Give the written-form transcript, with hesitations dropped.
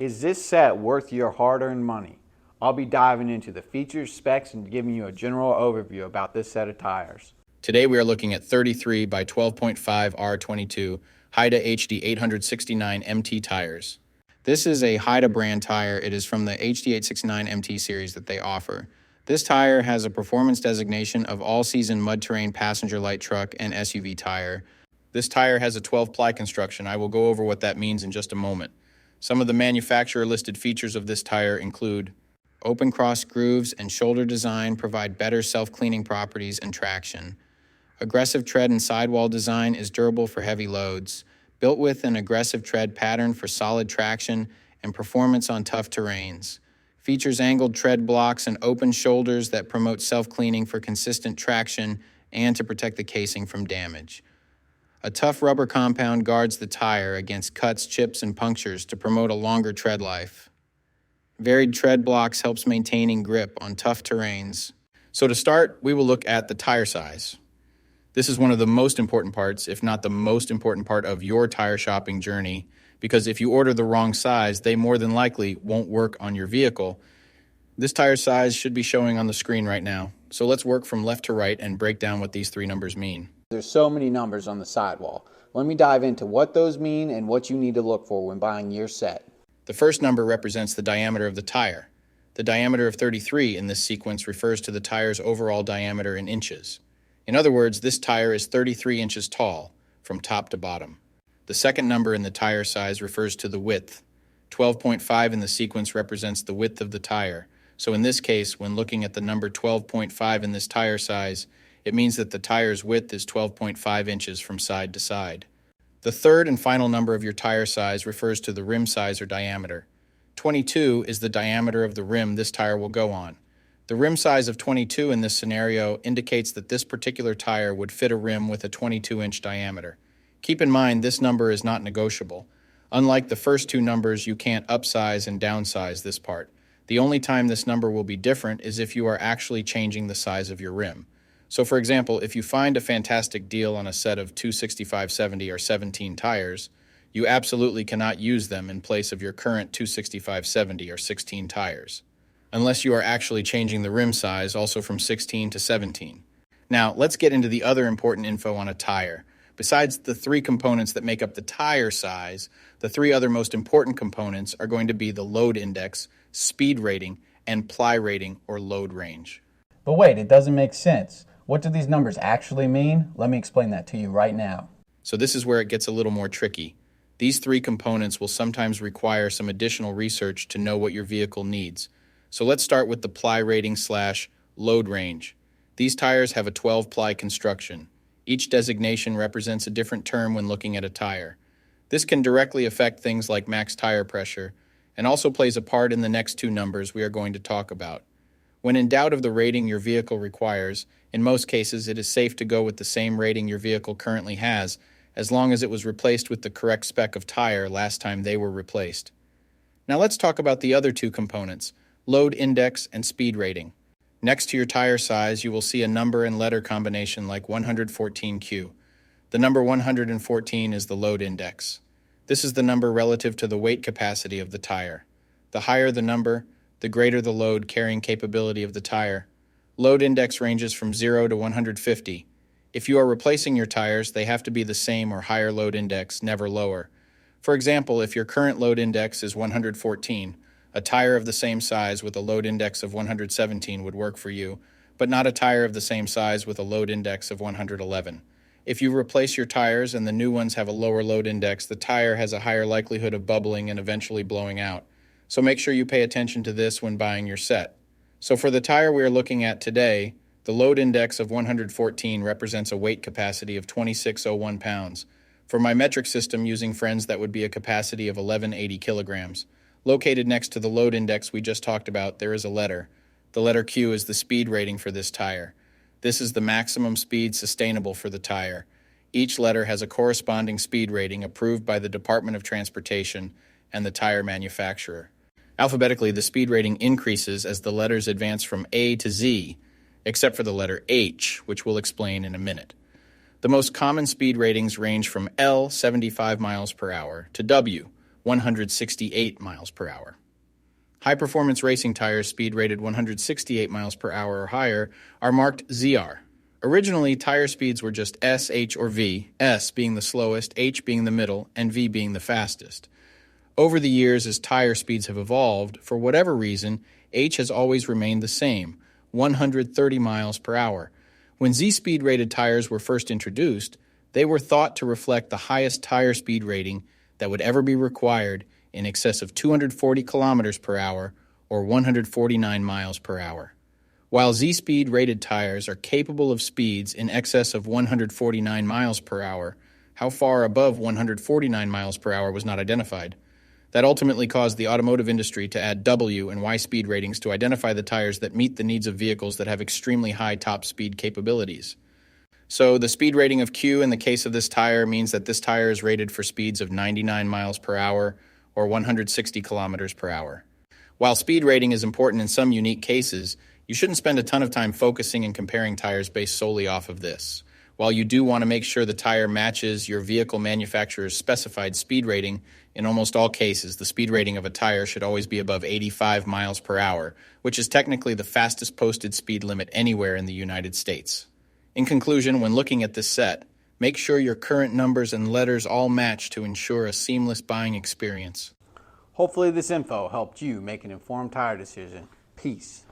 Is this set worth your hard-earned money? I'll be diving into the features, specs, and giving you a general overview about this set of tires. Today we are looking at 33 by 12.5R22 Haida Hd869 MT tires. This is a Haida brand tire. It is from the Hd869 MT series that they offer. This tire has a performance designation of all-season mud-terrain passenger light truck and SUV tire. This tire has a 12-ply construction. I will go over what that means in just a moment. Some of the manufacturer-listed features of this tire include open cross grooves and shoulder design provide better self-cleaning properties and traction. Aggressive tread and sidewall design is durable for heavy loads, built with an aggressive tread pattern for solid traction and performance on tough terrains. Features angled tread blocks and open shoulders that promote self-cleaning for consistent traction and to protect the casing from damage. A tough rubber compound guards the tire against cuts, chips, and punctures to promote a longer tread life. Varied tread blocks helps maintaining grip on tough terrains. So to start, we will look at the tire size. This is one of the most important parts, if not the most important part of your tire shopping journey, because if you order the wrong size, they more than likely won't work on your vehicle. This tire size should be showing on the screen right now. So let's work from left to right and break down what these three numbers mean. There's so many numbers on the sidewall. Let me dive into what those mean and what you need to look for when buying your set. The first number represents the diameter of the tire. The diameter of 33 in this sequence refers to the tire's overall diameter in inches. In other words, this tire is 33 inches tall, from top to bottom. The second number in the tire size refers to the width. 12.5 in the sequence represents the width of the tire. So in this case, when looking at the number 12.5 in this tire size, it means that the tire's width is 12.5 inches from side to side. The third and final number of your tire size refers to the rim size or diameter. 22 is the diameter of the rim this tire will go on. The rim size of 22 in this scenario indicates that this particular tire would fit a rim with a 22-inch diameter. Keep in mind, this number is not negotiable. Unlike the first two numbers, you can't upsize and downsize this part. The only time this number will be different is if you are actually changing the size of your rim. So for example, if you find a fantastic deal on a set of 265/70 or 17 tires, you absolutely cannot use them in place of your current 265/70 or 16 tires, unless you are actually changing the rim size also from 16 to 17. Now, let's get into the other important info on a tire. Besides the three components that make up the tire size, the three other most important components are going to be the load index, speed rating, and ply rating or load range. But wait, it doesn't make sense. What do these numbers actually mean? Let me explain that to you right now. So this is where it gets a little more tricky. These three components will sometimes require some additional research to know what your vehicle needs. So let's start with the ply rating / load range. These tires have a 12-ply construction. Each designation represents a different term when looking at a tire. This can directly affect things like max tire pressure and also plays a part in the next two numbers we are going to talk about. When in doubt of the rating your vehicle requires, in most cases it is safe to go with the same rating your vehicle currently has, as long as it was replaced with the correct spec of tire last time they were replaced. Now let's talk about the other two components, load index and speed rating. Next to your tire size, you will see a number and letter combination like 114Q. The number 114 is the load index. This is the number relative to the weight capacity of the tire. The higher the number, the greater the load carrying capability of the tire. Load index ranges from 0 to 150. If you are replacing your tires, they have to be the same or higher load index, never lower. For example, if your current load index is 114, a tire of the same size with a load index of 117 would work for you, but not a tire of the same size with a load index of 111. If you replace your tires and the new ones have a lower load index, the tire has a higher likelihood of bubbling and eventually blowing out. So make sure you pay attention to this when buying your set. So for the tire we are looking at today, the load index of 114 represents a weight capacity of 2601 pounds. For my metric system using friends, that would be a capacity of 1180 kilograms. Located next to the load index we just talked about, there is a letter. The letter Q is the speed rating for this tire. This is the maximum speed sustainable for the tire. Each letter has a corresponding speed rating approved by the Department of Transportation and the tire manufacturer. Alphabetically, the speed rating increases as the letters advance from A to Z, except for the letter H, which we'll explain in a minute. The most common speed ratings range from L, 75 miles per hour, to W, 168 miles per hour. High-performance racing tires speed rated 168 miles per hour or higher are marked ZR. Originally, tire speeds were just S, H, or V, S being the slowest, H being the middle, and V being the fastest. Over the years, as tire speeds have evolved, for whatever reason, H has always remained the same, 130 miles per hour. When Z-speed rated tires were first introduced, they were thought to reflect the highest tire speed rating that would ever be required, in excess of 240 kilometers per hour or 149 miles per hour. While Z-speed rated tires are capable of speeds in excess of 149 miles per hour, how far above 149 miles per hour was not identified. That ultimately caused the automotive industry to add W and Y speed ratings to identify the tires that meet the needs of vehicles that have extremely high top speed capabilities. So the speed rating of Q in the case of this tire means that this tire is rated for speeds of 99 miles per hour or 160 kilometers per hour. While speed rating is important in some unique cases, you shouldn't spend a ton of time focusing and comparing tires based solely off of this. While you do want to make sure the tire matches your vehicle manufacturer's specified speed rating, in almost all cases, the speed rating of a tire should always be above 85 miles per hour, which is technically the fastest posted speed limit anywhere in the United States. In conclusion, when looking at this set, make sure your current numbers and letters all match to ensure a seamless buying experience. Hopefully this info helped you make an informed tire decision. Peace.